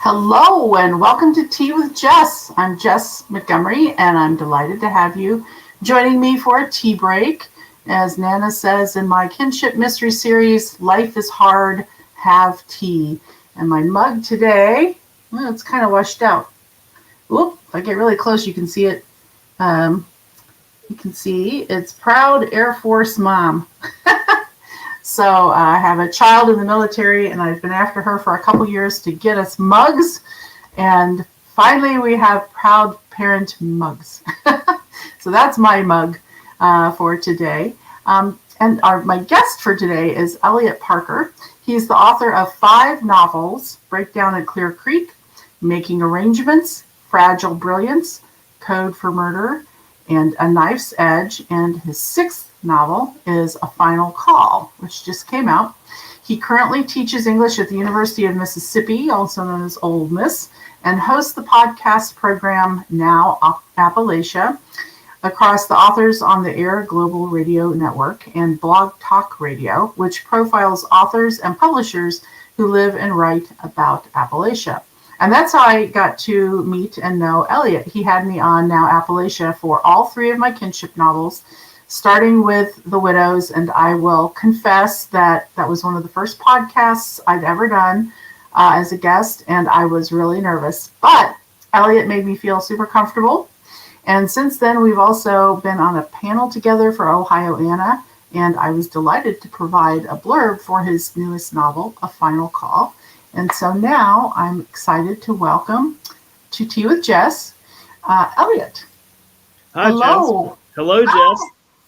Hello and welcome to Tea with Jess. I'm Jess Montgomery and I'm delighted to have you joining me for a tea break. As Nana says in my Kinship Mystery Series, life is hard, have tea. And my mug today, well, it's kind of washed out. Oop, if I get really close, you can see it. You can see it's Proud Air Force Mom. So I have a child in the military, and I've been after her for a couple years to get us mugs. And finally, we have Proud Parent mugs. So that's my mug for today. And my guest for today is Eliot Parker. He's the author of 5 novels, Breakdown at Clear Creek, Making Arrangements, Fragile Brilliance, Code for Murder, and A Knife's Edge. And his 6th novel is A Final Call, which just came out. He currently teaches English at the University of Mississippi, also known as Ole Miss, and hosts the podcast program Now Appalachia across the Authors on the Air Global Radio Network and Blog Talk Radio, which profiles authors and publishers who live and write about Appalachia. And that's how I got to meet and know Eliot. He had me on Now Appalachia for all 3 of my kinship novels, starting with The Widows, and I will confess that was one of the first podcasts I'd ever done as a guest, and I was really nervous. But Eliot made me feel super comfortable, and since then we've also been on a panel together for Ohio Anna, and I was delighted to provide a blurb for his newest novel, A Final Call. And so now I'm excited to welcome to Tea with Jess, Eliot. Hi, hello. Jess. Hello, Jess.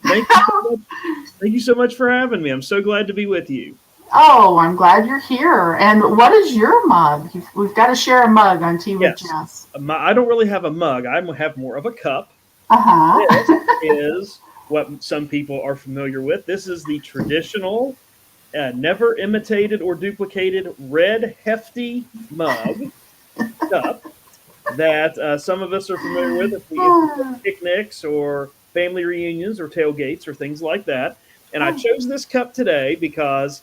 Thank you so much for having me. I'm so glad to be with you. Oh, I'm glad you're here. And what is your mug? We've got to share a mug on Tea with Jess. I don't really have a mug. I have more of a cup. Uh-huh. This is what some people are familiar with. This is the traditional, never imitated or duplicated red hefty mug cup that some of us are familiar with if we have picnics or family reunions or tailgates or things like that. And I chose this cup today because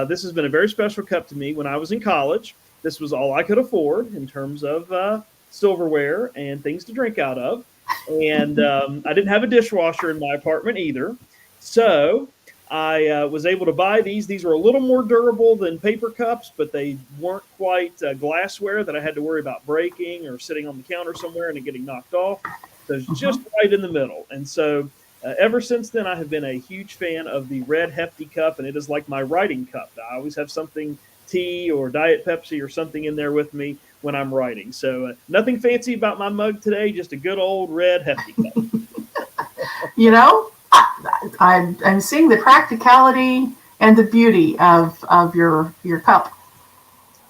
this has been a very special cup to me. When I was in college, this was all I could afford in terms of silverware and things to drink out of. And I didn't have a dishwasher in my apartment either. So I was able to buy these. These are a little more durable than paper cups, but they weren't quite glassware that I had to worry about breaking or sitting on the counter somewhere and it getting knocked off. So it's just right in the middle. And so ever since then, I have been a huge fan of the red hefty cup, and it is like my writing cup. I always have something, tea or Diet Pepsi or something in there with me when I'm writing. So nothing fancy about my mug today, just a good old red hefty cup. You know, I'm seeing the practicality and the beauty of your cup.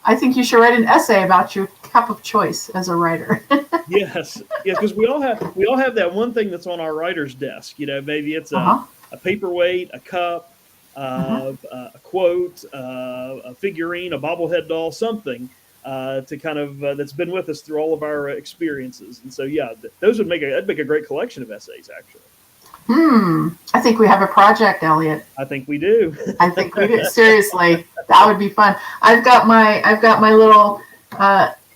I think you should write an essay about your cup of choice as a writer. Yes, because we all have that one thing that's on our writer's desk. You know, maybe it's a paperweight, a cup, a quote, a figurine, a bobblehead doll, something to kind of that's been with us through all of our experiences. And so, yeah, those would make a great collection of essays, actually. I think we have a project, Eliot. I think we do. I think we do. Seriously, that would be fun. I've got my little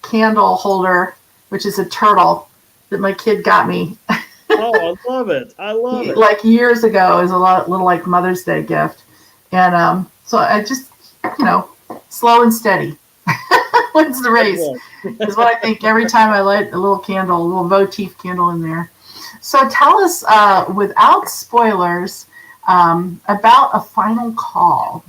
candle holder, which is a turtle that my kid got me. Oh, I love it. I love it. Like years ago, it was a little like Mother's Day gift. And so I just, slow and steady. What's the race? Is what I think every time I light a little candle, a little votive candle in there. So tell us, without spoilers, about A Final Call.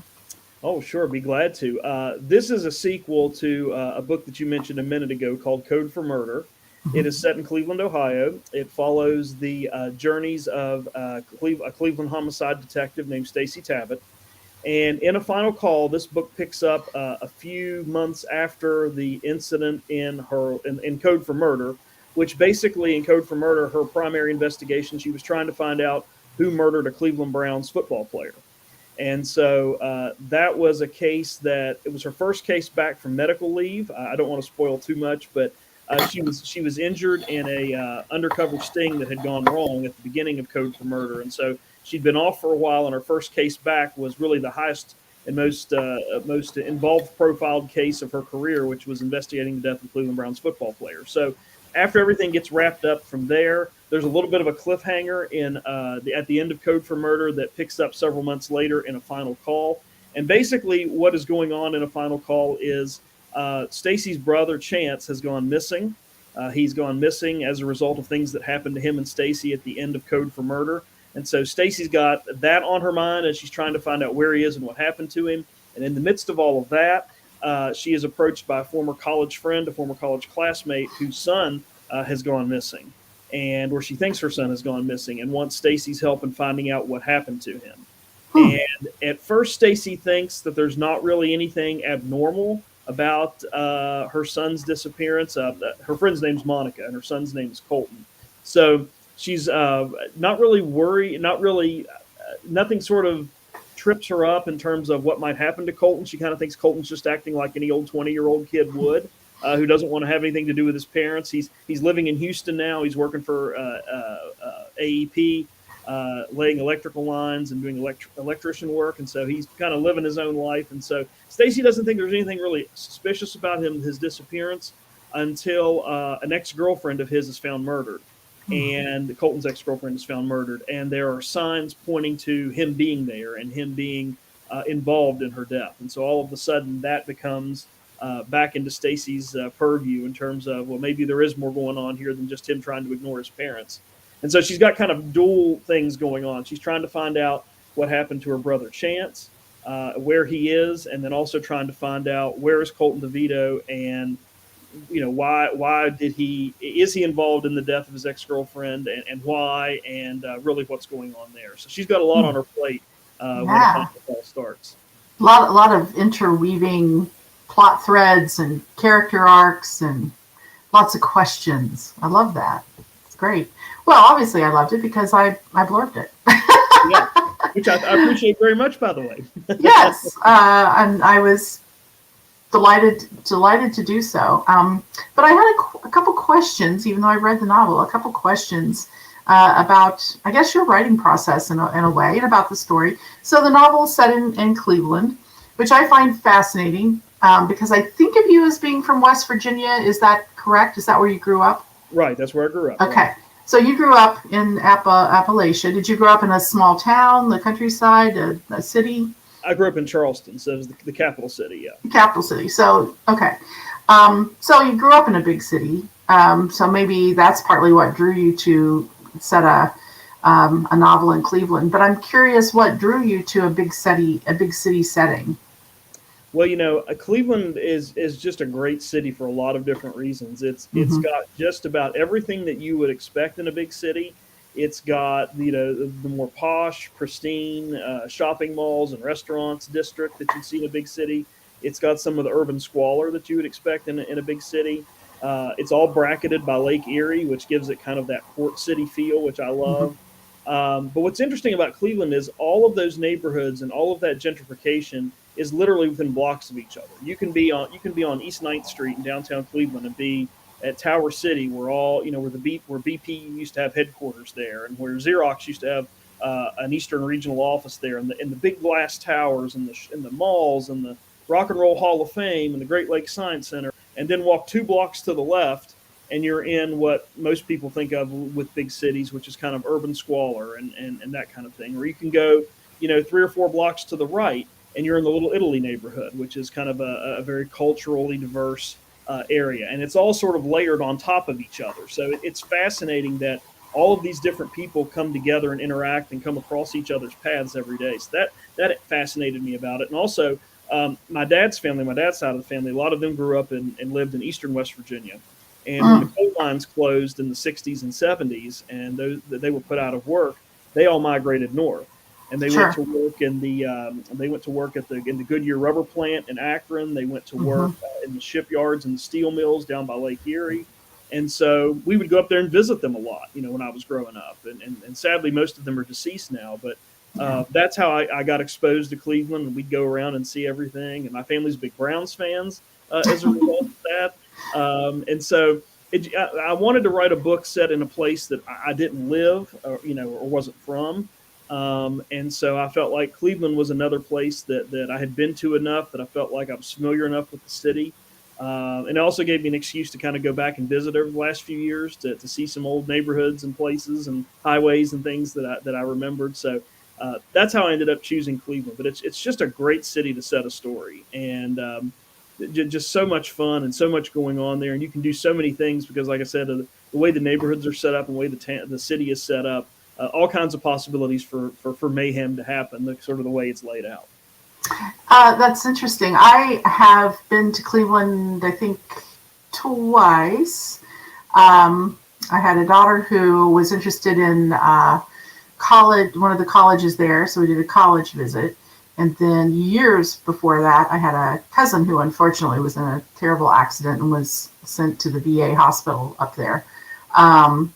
Oh, sure. Be glad to. This is a sequel to a book that you mentioned a minute ago called Code for Murder. It is set in Cleveland, Ohio. It follows the journeys of a Cleveland homicide detective named Stacy Tabbitt. And in A Final Call, this book picks up a few months after the incident in Code for Murder, which basically in Code for Murder, her primary investigation, she was trying to find out who murdered a Cleveland Browns football player. And so that was a case that it was her first case back from medical leave. I don't want to spoil too much, but she was injured in a undercover sting that had gone wrong at the beginning of Code for Murder. And so she'd been off for a while, and her first case back was really the highest and most involved profiled case of her career, which was investigating the death of Cleveland Browns football player. So after everything gets wrapped up from there, there's a little bit of a cliffhanger at the end of Code for Murder that picks up several months later in a final call. And basically, what is going on in a final call is Stacy's brother Chance has gone missing. He's gone missing as a result of things that happened to him and Stacy at the end of Code for Murder. And so Stacy's got that on her mind as she's trying to find out where he is and what happened to him. And in the midst of all of that, she is approached by a former college friend, a former college classmate whose son has gone missing, or she thinks her son has gone missing, and wants Stacy's help in finding out what happened to him. And at first, Stacy thinks that there's not really anything abnormal about her son's disappearance. Her friend's name's Monica, and her son's name is Colton. So she's not really worried, nothing sort of trips her up in terms of what might happen to Colton. She kind of thinks Colton's just acting like any old 20-year-old kid would, who doesn't want to have anything to do with his parents. He's living in Houston now. He's working for AEP, laying electrical lines and doing electrician work, and so he's kind of living his own life. And so Stacy doesn't think there's anything really suspicious about his disappearance until an ex-girlfriend of his is found murdered. And Colton's ex-girlfriend is found murdered, and there are signs pointing to him being there and him being involved in her death. And so all of a sudden that becomes back into Stacy's purview in terms of, well, maybe there is more going on here than just him trying to ignore his parents. And so she's got kind of dual things going on. She's trying to find out what happened to her brother Chance, where he is, and then also trying to find out where is Colton DeVito, and why is he involved in the death of his ex-girlfriend, and why, and really what's going on there. So she's got a lot on her plate when it all starts. A lot of interweaving plot threads and character arcs and lots of questions. I love that. It's great. Well, obviously I loved it because I blurbed it. Yeah, which I appreciate very much, by the way. Yes, and I was delighted to do so. But I had a couple questions, even though I read the novel, a couple questions about, I guess, your writing process in a way, and about the story. So the novel is set in Cleveland, which I find fascinating because I think of you as being from West Virginia. Is that correct? Is that where you grew up? Right, that's where I grew up. Okay. Right. So you grew up in Appalachia. Did you grow up in a small town, the countryside, a city? I grew up in Charleston, so it was the capital city, yeah. The capital city. So, okay. So you grew up in a big city. So maybe that's partly what drew you to set a novel in Cleveland. But I'm curious what drew you to a big city setting. Well, Cleveland is just a great city for a lot of different reasons. It's got just about everything that you would expect in a big city. It's got the more posh, pristine shopping malls and restaurants district that you'd see in a big city. It's got some of the urban squalor that you would expect in a big city. It's all bracketed by Lake Erie, which gives it kind of that port city feel, which I love. But what's interesting about Cleveland is all of those neighborhoods and all of that gentrification is literally within blocks of each other. You can be on East 9th Street in downtown Cleveland and be at Tower City, where where BP used to have headquarters there, and where Xerox used to have an Eastern regional office there, and the big glass towers and the malls and the Rock and Roll Hall of Fame and the Great Lakes Science Center, and then walk 2 blocks to the left, and you're in what most people think of with big cities, which is kind of urban squalor and that kind of thing. Or you can go, 3 or 4 blocks to the right, and you're in the Little Italy neighborhood, which is kind of a very culturally diverse area. And it's all sort of layered on top of each other. So it's fascinating that all of these different people come together and interact and come across each other's paths every day. So that fascinated me about it. And also, my dad's side of the family, a lot of them grew up and lived in eastern West Virginia. And when the coal mines closed in the 60s and 70s, and they were put out of work, they all migrated north. And they went to work in the Goodyear rubber plant in Akron. They went to work in the shipyards and the steel mills down by Lake Erie. And so we would go up there and visit them a lot, when I was growing up. And sadly, most of them are deceased now. But that's how I got exposed to Cleveland. And we'd go around and see everything. And my family's big Browns fans as a result of that. And so I wanted to write a book set in a place that I didn't live or wasn't from. And so I felt like Cleveland was another place that I had been to enough, that I felt like I was familiar enough with the city. And it also gave me an excuse to kind of go back and visit over the last few years to see some old neighborhoods and places and highways and things that I remembered. So that's how I ended up choosing Cleveland. But it's just a great city to set a story, and just so much fun and so much going on there. And you can do so many things because, like I said, the way the neighborhoods are set up and the way the city is set up, all kinds of possibilities for mayhem to happen, sort of the way it's laid out. That's interesting. I have been to Cleveland, I think, twice. I had a daughter who was interested in college, one of the colleges there, so we did a college visit. And then years before that, I had a cousin who unfortunately was in a terrible accident and was sent to the VA hospital up there. Um,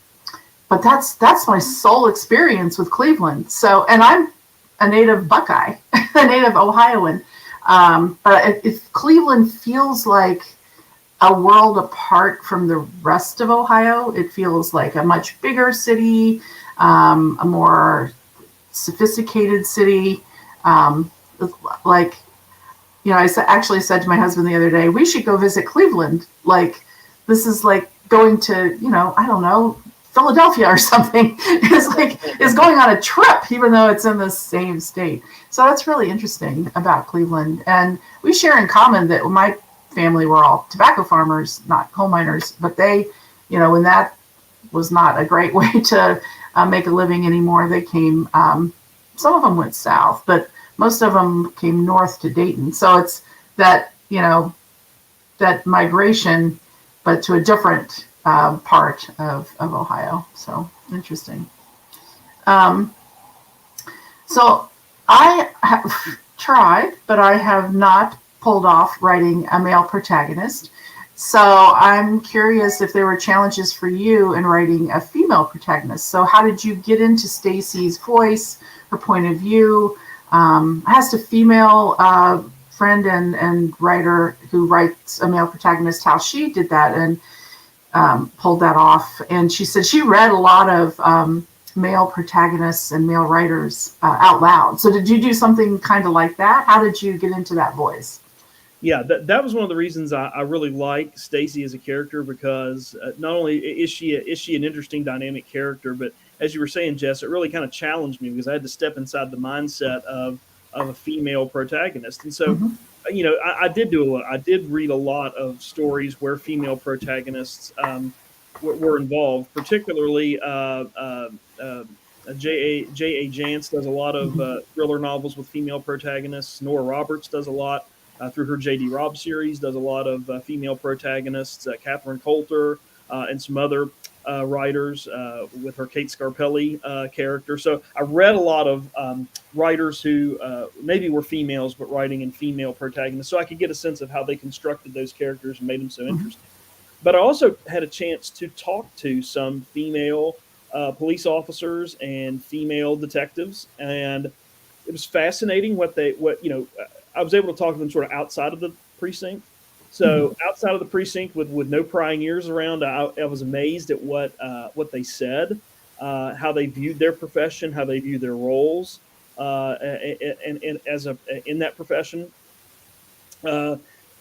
but that's my sole experience with Cleveland. So, and I'm a native Buckeye, a native Ohioan. But if Cleveland feels like a world apart from the rest of Ohio, it feels like a much bigger city, a more sophisticated city. Um, like, I actually said to my husband the other day, we should go visit Cleveland. Like, this is like going to, I don't know, Philadelphia or something. It's going on a trip, even though it's in the same state. So that's really interesting about Cleveland. And we share in common that my family were all tobacco farmers, not coal miners, but they, when that was not a great way to make a living anymore, they came, some of them went south, but most of them came north to Dayton. So it's that, that migration, but to a different part of Ohio. So interesting. So I have tried, but I have not pulled off writing a male protagonist. So I'm curious if there were challenges for you in writing a female protagonist. So how did you get into Stacy's voice, her point of view? I asked a female friend and writer who writes a male protagonist how she did that and pulled that off. And she said she read a lot of male protagonists and male writers out loud. So did you do something kind of like that? How did you get into that voice? Yeah, that was one of the reasons I really like Stacy as a character, because not only is she an interesting dynamic character, but as you were saying, Jess, it really kind of challenged me because I had to step inside the mindset of a female protagonist. And so, Mm-hmm. I did do a lot. I did read a lot of stories where female protagonists were involved, particularly J.A. Jance does a lot of Mm-hmm. thriller novels with female protagonists. Nora Roberts does a lot through her J.D. Robb series, does a lot of female protagonists. Catherine Coulter and some other writers with her Kate Scarpelli character. So I read a lot of writers who maybe were females, but writing in female protagonists, so I could get a sense of how they constructed those characters and made them so Mm-hmm. interesting. But I also had a chance to talk to some female police officers and female detectives, and it was fascinating I was able to talk to them sort of outside of the precinct. Mm-hmm. So outside of the precinct with no prying ears around, I was amazed at what they said, how they viewed their profession, how they viewed their roles, and as a in that profession. Uh,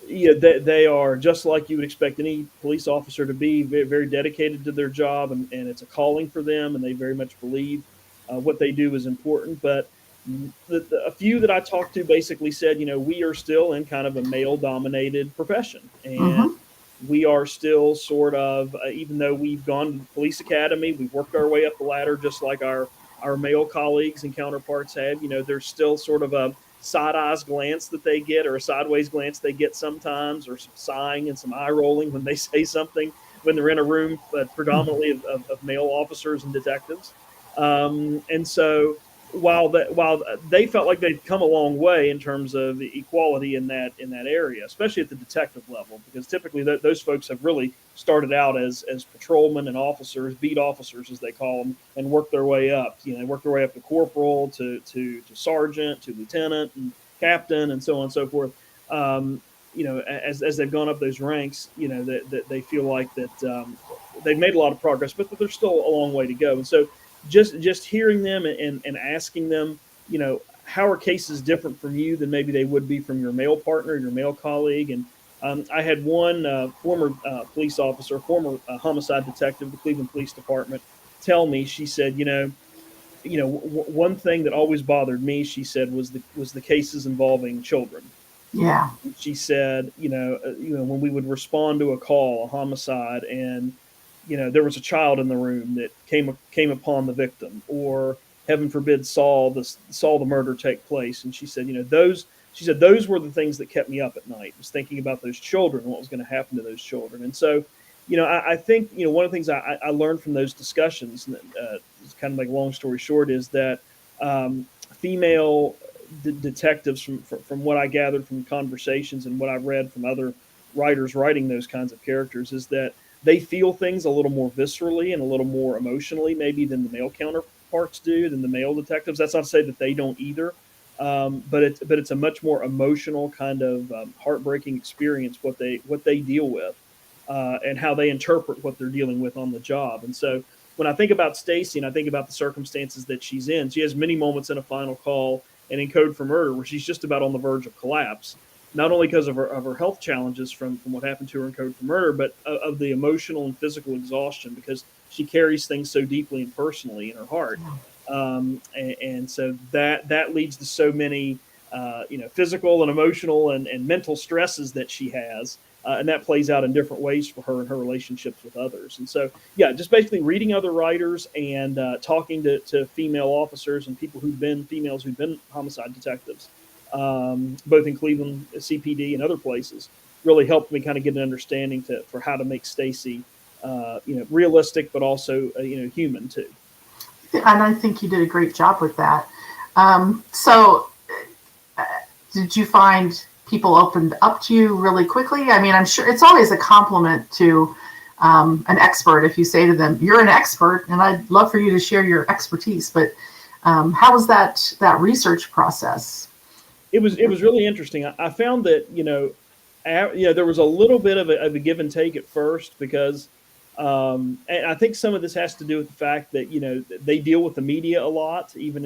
yeah, they are just like you would expect any police officer to be, very, very dedicated to their job, and it's a calling for them, and they very much believe what they do is important. But a few that I talked to basically said, we are still in kind of a male dominated profession, and Mm-hmm. we are still sort of, even though we've gone to the police academy, we've worked our way up the ladder just like our male colleagues and counterparts have. There's still sort of a side eyes glance that they get, or a sideways glance they get sometimes, or some sighing and some eye rolling when they say something when they're in a room, but predominantly of male officers and detectives. And so while they felt like they'd come a long way in terms of equality in that area, especially at the detective level, because typically those folks have really started out as patrolmen and officers, beat officers as they call them, and worked their way up. They worked their way up to corporal, to sergeant, to lieutenant, and captain, and so on and so forth. As they've gone up those ranks, that they feel like that they've made a lot of progress, but that there's still a long way to go. And so just hearing them and asking them, how are cases different from you than maybe they would be from your male partner, your male colleague. And I had one former police officer, former homicide detective of the Cleveland Police Department, tell me. She said, one thing that always bothered me, she said, was the cases involving children. Yeah. She said, when we would respond to a call, a homicide, and there was a child in the room that came upon the victim, or heaven forbid saw the murder take place. And she said, those were the things that kept me up at night, was thinking about those children and what was going to happen to those children. And so, I think one of the things I learned from those discussions, it's kind of like long story short, is that female detectives, from what I gathered from conversations and what I read from other writers writing those kinds of characters, is that they feel things a little more viscerally and a little more emotionally, maybe, than the male counterparts do, than the male detectives. That's not to say that they don't either, but it's a much more emotional kind of heartbreaking experience, what they deal with, and how they interpret what they're dealing with on the job. And so when I think about Stacy and I think about the circumstances that she's in, she has many moments in A Final Call and in Code for Murder where she's just about on the verge of collapse, not only because of her health challenges from what happened to her in Code for Murder, but of the emotional and physical exhaustion, because she carries things so deeply and personally in her heart. And so that leads to so many physical and emotional and mental stresses that she has. And that plays out in different ways for her and her relationships with others. And so, yeah, just basically reading other writers and talking to female officers and females who've been homicide detectives, both in Cleveland, CPD, and other places, really helped me kind of get an understanding for how to make Stacy, realistic, but also human too. And I think you did a great job with that. So, did you find people opened up to you really quickly? I mean, I'm sure it's always a compliment to an expert if you say to them, "You're an expert, and I'd love for you to share your expertise." But how was that research process? It was really interesting. I found that there was a little bit of a give and take at first, because and I think some of this has to do with the fact that they deal with the media a lot, even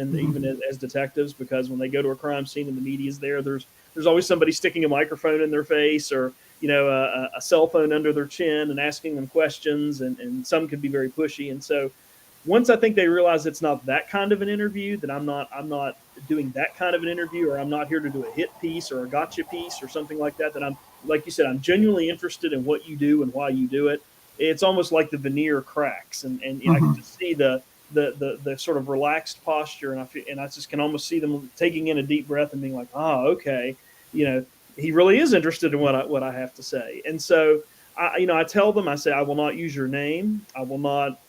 as detectives, because when they go to a crime scene and the media's there, there's always somebody sticking a microphone in their face, or a cell phone under their chin and asking them questions, and some could be very pushy. And so once I think they realize it's not that kind of an interview, that I'm not doing that kind of an interview, or I'm not here to do a hit piece or a gotcha piece or something like that, that I'm, like you said, I'm genuinely interested in what you do and why you do it. It's almost like the veneer cracks, and I can just see the sort of relaxed posture, and I just can almost see them taking in a deep breath and being like, oh, okay, he really is interested in what I have to say. And so I tell them, I say, I will not use your name. I will not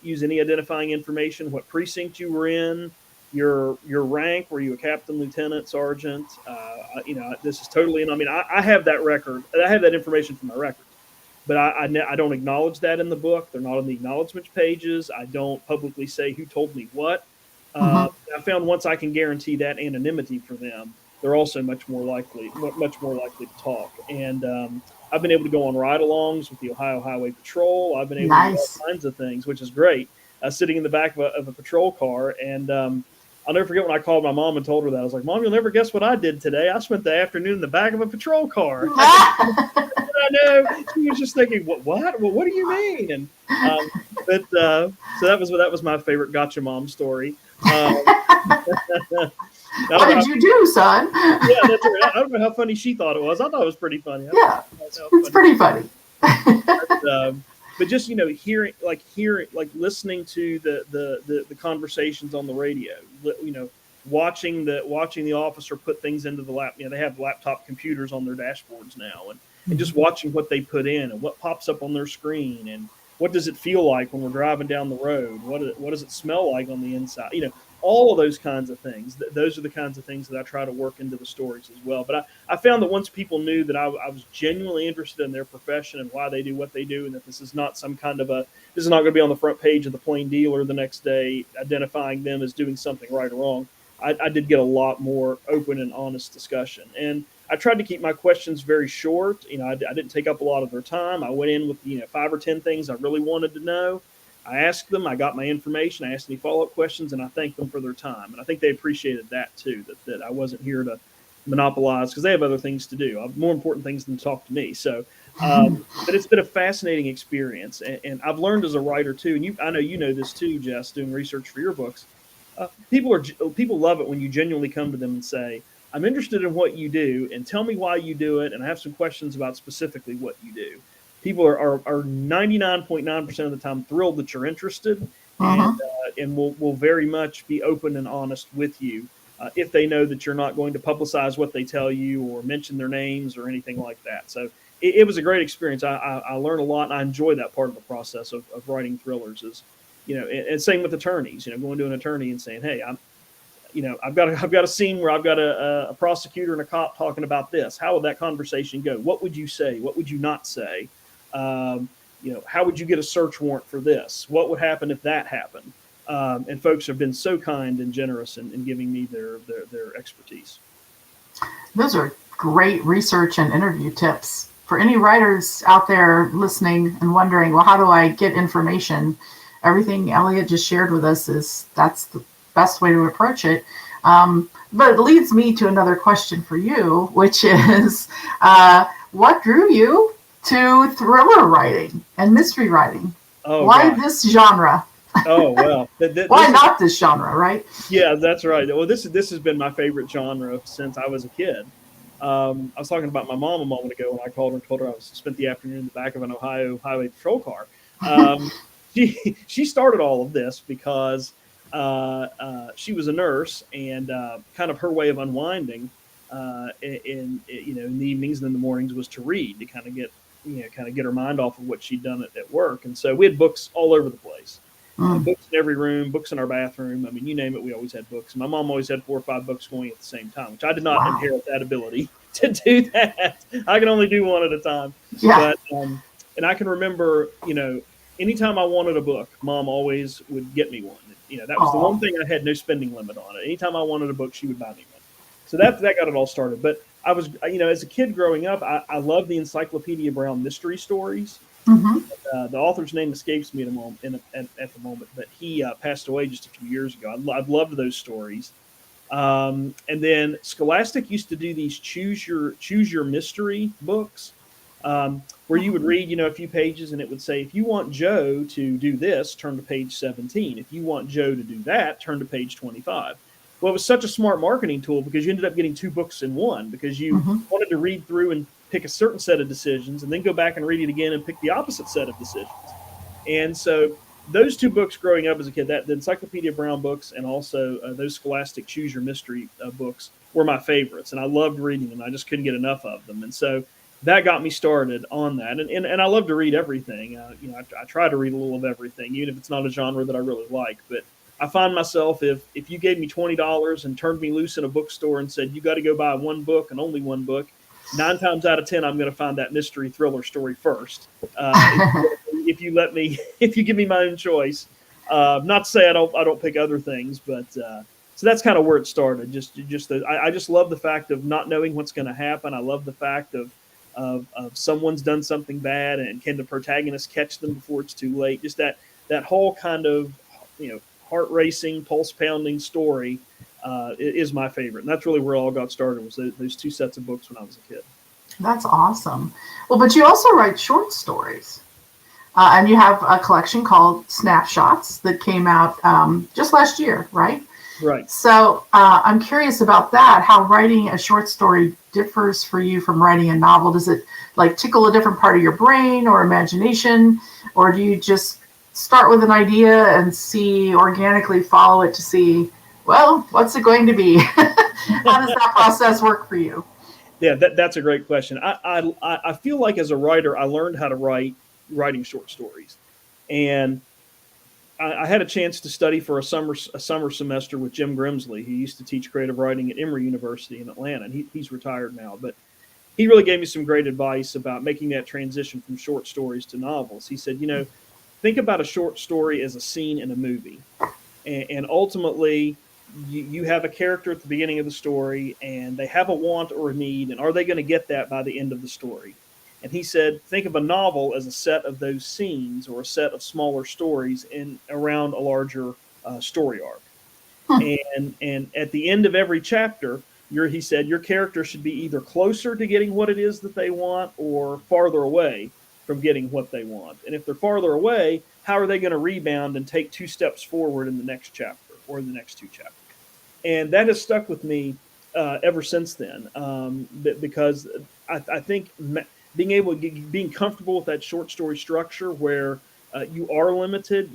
use any identifying information, what precinct you were in, your rank. Were you a captain, lieutenant, sergeant? This is totally, and I mean, I have that record. I have that information from my records, but I don't acknowledge that in the book. They're not on the acknowledgments pages. I don't publicly say who told me what. Mm-hmm. I found once I can guarantee that anonymity for them, they're also much more likely to talk. And I've been able to go on ride-alongs with the Ohio Highway Patrol. I've been able to do all kinds of things, which is great. Sitting in the back of a patrol car, and I'll never forget when I called my mom and told her that. I was like, "Mom, you'll never guess what I did today. I spent the afternoon in the back of a patrol car." I know. She was just thinking, "What? Well, what do you mean?" And so that was my favorite gotcha mom story. What did you do, son? Yeah, that's right. I don't know how funny she thought it was. I thought it was pretty funny. Yeah, it's pretty funny. But just hearing, listening to the conversations on the radio, watching the officer put things into the lap. They have laptop computers on their dashboards now, and just watching what they put in and what pops up on their screen, and what does it feel like when we're driving down the road? What does it smell like on the inside? All of those kinds of things. Those are the kinds of things that I try to work into the stories as well. But I found that once people knew that I was genuinely interested in their profession and why they do what they do, and that this is not some kind of this is not going to be on the front page of the Plain Dealer the next day, identifying them as doing something right or wrong, I did get a lot more open and honest discussion. And I tried to keep my questions very short. I didn't take up a lot of their time. I went in with 5 or 10 things I really wanted to know. I asked them, I got my information, I asked any follow-up questions, and I thanked them for their time. And I think they appreciated that too, that I wasn't here to monopolize, because they have other things to do. I have more important things than to talk to me. So, but it's been a fascinating experience, and I've learned as a writer too. And I know you know this too, Jess, doing research for your books. People love it when you genuinely come to them and say, "I'm interested in what you do, and tell me why you do it, and I have some questions about specifically what you do." People are 99.9% of the time thrilled that you're interested, and will very much be open and honest with you if they know that you're not going to publicize what they tell you or mention their names or anything like that. So it was a great experience. I learned a lot, and I enjoy that part of the process of writing thrillers. Is and same with attorneys. Going to an attorney and saying, "Hey, I've got a scene where I've got a prosecutor and a cop talking about this. How would that conversation go? What would you say? What would you not say? How would you get a search warrant for this? What would happen if that happened?" And folks have been so kind and generous in giving me their expertise. Those are great research and interview tips for any writers out there listening and wondering, well, how do I get information? Everything Eliot just shared with us that's the best way to approach it. But it leads me to another question for you, which is, what drew you to thriller writing and mystery writing? Why this genre? Oh, well. Why not this genre, right? Yeah, that's right. Well, this has been my favorite genre since I was a kid. I was talking about my mom a moment ago when I called her and told her I spent the afternoon in the back of an Ohio highway patrol car. She started all of this because she was a nurse, and kind of her way of unwinding in the evenings and in the mornings was to read, to kind of get her mind off of what she'd done at work. And so we had books all over the place. Books in every room, books in our bathroom. I mean, you name it, we always had books. My mom always had 4 or 5 books going at the same time, which I did not inherit that ability to do that. I can only do one at a time. Yeah. But, and I can remember, anytime I wanted a book, Mom always would get me one. That was the one thing I had no spending limit on it. Anytime I wanted a book, she would buy me one. So that got it all started. But I was, as a kid growing up, I loved the Encyclopedia Brown mystery stories. The author's name escapes me at the moment, but he passed away just a few years ago. I loved those stories. And then Scholastic used to do these choose your mystery books, where you would read, a few pages, and it would say, if you want Joe to do this, turn to page 17. If you want Joe to do that, turn to page 25. Well, it was such a smart marketing tool because you ended up getting 2 books in one, because you wanted to read through and pick a certain set of decisions and then go back and read it again and pick the opposite set of decisions. And so those 2 books growing up as a kid, the Encyclopedia Brown books and also those Scholastic Choose Your Mystery books were my favorites. And I loved reading them. I just couldn't get enough of them. And so that got me started on that. And I love to read everything. I try to read a little of everything, even if it's not a genre that I really like. But I find myself, if you gave me $20 and turned me loose in a bookstore and said, you got to go buy one book and only one book, 9 times out of 10, I'm going to find that mystery thriller story first. If you give me my own choice. Not to say I don't pick other things, but so that's kind of where it started. I just love the fact of not knowing what's going to happen. I love the fact of someone's done something bad, and can the protagonist catch them before it's too late? Just that whole kind of heart racing, pulse pounding story. Is my favorite. And that's really where it all got started, was those 2 sets of books when I was a kid. That's awesome. Well, but you also write short stories. And you have a collection called Snapshots that came out just last year, right? Right. So I'm curious about that, how writing a short story differs for you from writing a novel. Does it tickle a different part of your brain or imagination? Or do you just start with an idea and organically follow it to see, well, what's it going to be? How does that process work for you? Yeah, that's a great question. I feel like as a writer, I learned how to writing short stories, and I had a chance to study for a summer semester with Jim Grimsley. He used to teach creative writing at Emory University in Atlanta, and he's retired now. But he really gave me some great advice about making that transition from short stories to novels. He said, think about a short story as a scene in a movie, and ultimately, you have a character at the beginning of the story, and they have a want or a need, and are they going to get that by the end of the story? And he said, think of a novel as a set of those scenes or a set of smaller stories in around a larger story arc. Hmm. And at the end of every chapter, he said your character should be either closer to getting what it is that they want or farther away from getting what they want. And if they're farther away, how are they going to rebound and take 2 steps forward in the next chapter or in the next 2 chapters? And that has stuck with me ever since then, because I think being comfortable with that short story structure where you are limited.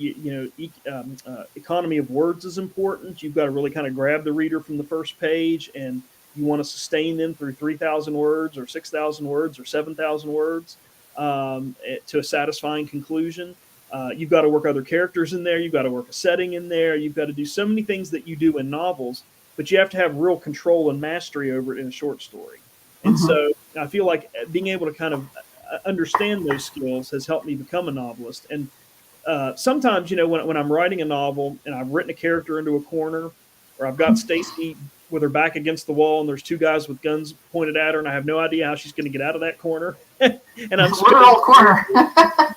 Economy of words is important. You've got to really kind of grab the reader from the first page, and you want to sustain them through 3,000 words or 6,000 words or 7,000 words to a satisfying conclusion. You've got to work other characters in there. You've got to work a setting in there. You've got to do so many things that you do in novels, but you have to have real control and mastery over it in a short story. And Mm-hmm. so I feel like being able to kind of understand those skills has helped me become a novelist. And sometimes, when I'm writing a novel and I've written a character into a corner, or I've got Stacy with her back against the wall and there's 2 guys with guns pointed at her, and I have no idea how she's going to get out of that corner, and I'm Literal corner.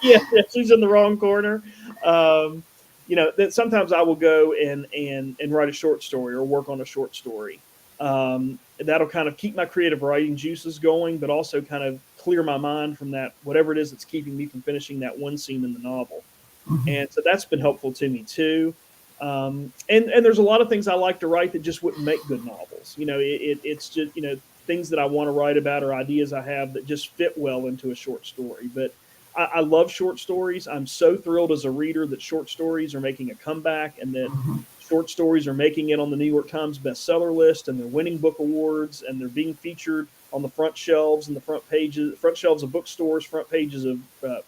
yeah, she's in the wrong corner. That sometimes I will go and write a short story or work on a short story. That'll kind of keep my creative writing juices going, but also kind of clear my mind from that, whatever it is that's keeping me from finishing that one scene in the novel. Mm-hmm. And so that's been helpful to me too. And there's a lot of things I like to write that just wouldn't make good novels. It's just, things that I want to write about or ideas I have that just fit well into a short story. But I love short stories. I'm so thrilled as a reader that short stories are making a comeback, and that Mm-hmm. short stories are making it on the New York Times bestseller list, and they're winning book awards, and they're being featured on the front shelves and the front shelves of bookstores, front pages of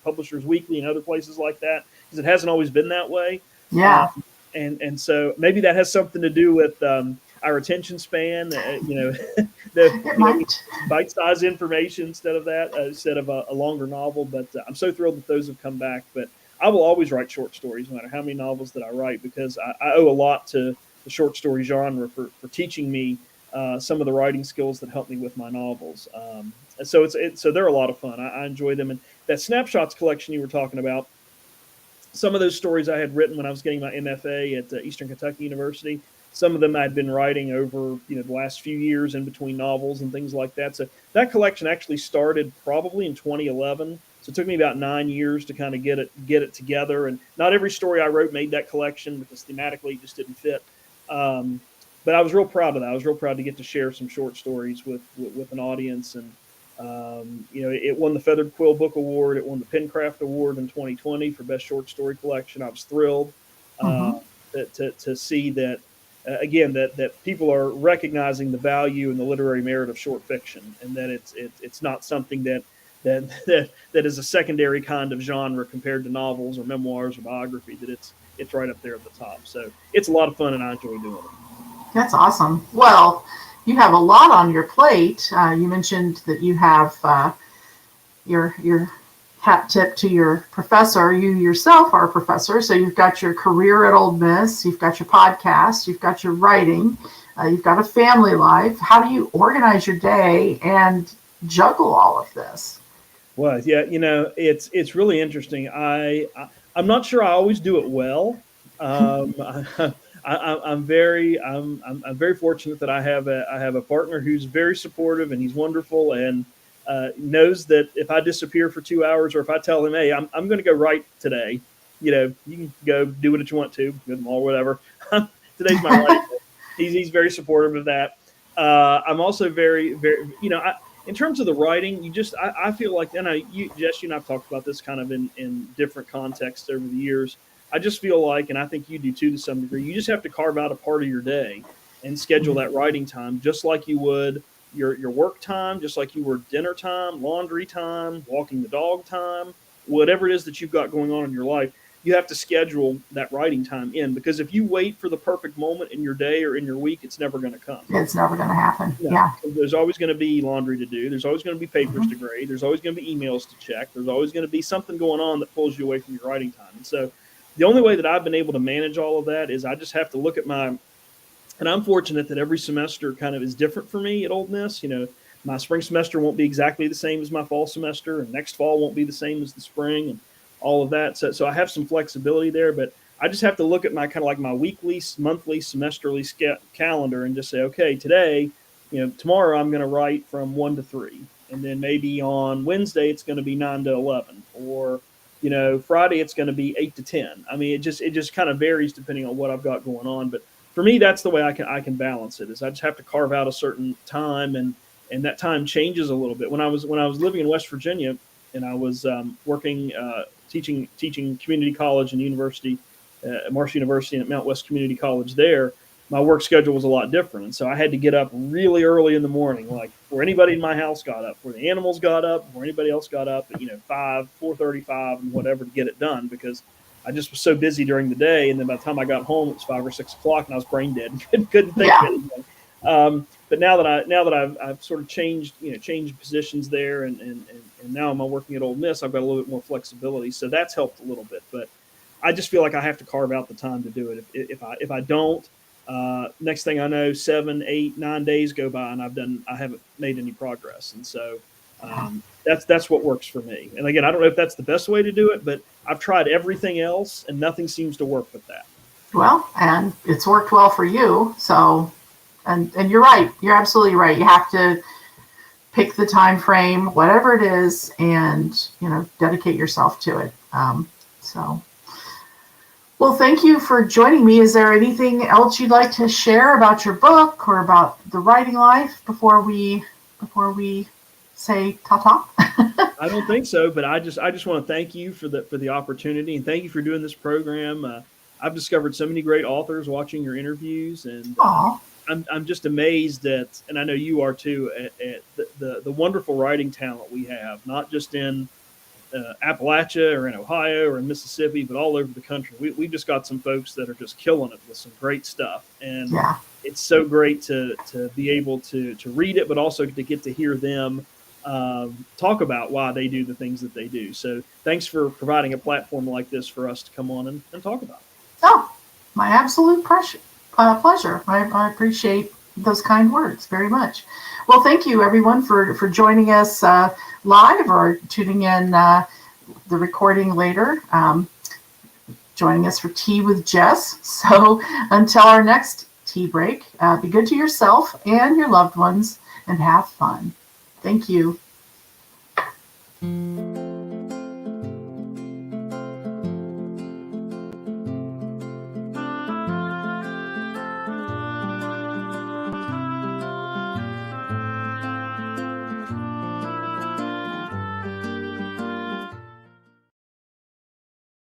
Publishers Weekly and other places like that, because it hasn't always been that way. Yeah. And so maybe that has something to do with our attention span. It might. Bite-sized information instead of a longer novel. But I'm so thrilled that those have come back. But I will always write short stories, no matter how many novels that I write, because I owe a lot to the short story genre for teaching me some of the writing skills that help me with my novels. So they're a lot of fun. I enjoy them. And that Snapshots collection you were talking about, some of those stories I had written when I was getting my MFA at Eastern Kentucky University. Some of them I'd been writing over the last few years in between novels and things like that. So that collection actually started probably in 2011. So it took me about 9 years to kind of get it together. And not every story I wrote made that collection because thematically it just didn't fit. But I was real proud of that. I was real proud to get to share some short stories with an audience. And it won the Feathered Quill Book Award. It won the Pencraft Award in 2020 for Best Short Story Collection. I was thrilled Mm-hmm. to see that, again, that people are recognizing the value and the literary merit of short fiction, and that it's not something that is a secondary kind of genre compared to novels or memoirs or biography. That it's right up there at the top. So it's a lot of fun, and I enjoy doing it. That's awesome. Well, you have a lot on your plate. You mentioned that you have your hat tip to your professor. You yourself are a professor, so you've got your career at Ole Miss, you've got your podcast, you've got your writing, you've got a family life. How do you organize your day and juggle all of this? Well, yeah, it's really interesting. I'm not sure I always do it well. I'm very fortunate that I have a partner who's very supportive, and he's wonderful, and knows that if I disappear for 2 hours, or if I tell him, hey, I'm going to go write today, you can go do what you want to, go to the mall or whatever. Today's my writing day. He's very supportive of that. I'm also very, very, in terms of the writing, I feel like, and Jess, you and I've talked about this kind of in different contexts over the years. I just feel like, and I think you do too to some degree, you just have to carve out a part of your day and schedule that writing time, just like you would your work time, just like you would dinner time, laundry time, walking the dog time, whatever it is that you've got going on in your life. You have to schedule that writing time in, because if you wait for the perfect moment in your day or in your week, it's never going to come. It's never going to happen. Yeah. There's always going to be laundry to do. There's always going to be papers to grade. There's always going to be emails to check. There's always going to be something going on that pulls you away from your writing time. And so the only way that I've been able to manage all of that is I just have to look at and I'm fortunate that every semester kind of is different for me at Ole Miss. my spring semester won't be exactly the same as my fall semester, and next fall won't be the same as the spring, and all of that. So I have some flexibility there, but I just have to look at my kind of like my weekly, monthly, semesterly calendar and just say, okay, today, tomorrow I'm going to write from 1 to 3, and then maybe on Wednesday it's going to be 9 to 11, or Friday it's going to be 8 to 10. I mean, it just kind of varies depending on what I've got going on. But for me, that's the way I can balance it. Is I just have to carve out a certain time, and that time changes a little bit. When I was living in West Virginia, and I was working teaching community college and university at Marshall University and at Mount West Community College there, my work schedule was a lot different. And so I had to get up really early in the morning, like before anybody in my house got up, before the animals got up, before anybody else got up at 4:35 and whatever to get it done, because I just was so busy during the day. And then by the time I got home, it was 5 or 6 o'clock, and I was brain dead and couldn't think of anything. But now that I've sort of changed positions there, and now I'm working at Ole Miss, I've got a little bit more flexibility, so that's helped a little bit. But I just feel like I have to carve out the time to do it. If I don't, next thing I know, 7, 8, 9 days go by, and I haven't made any progress. And so that's what works for me. And again, I don't know if that's the best way to do it, but I've tried everything else, and nothing seems to work with that. Well, and it's worked well for you. So, and you're right. You're absolutely right. You have to pick the time frame, whatever it is, and dedicate yourself to it. Well, thank you for joining me. Is there anything else you'd like to share about your book or about the writing life before we say ta-ta? I don't think so, but I just want to thank you for the opportunity, and thank you for doing this program. I've discovered so many great authors watching your interviews, and I'm just amazed at, and I know you are too, at the wonderful writing talent we have, not just in Appalachia or in Ohio or in Mississippi, but all over the country. We just got some folks that are just killing it with some great stuff, and it's so great to be able to read it, but also to get to hear them talk about why they do the things that they do. So thanks for providing a platform like this for us to come on and talk about it. Oh, my absolute pleasure. I appreciate those kind words very much. Well, thank you everyone for joining us live or tuning in the recording later. Joining us for Tea with Jess. So until our next tea break, be good to yourself and your loved ones and have fun. Thank you.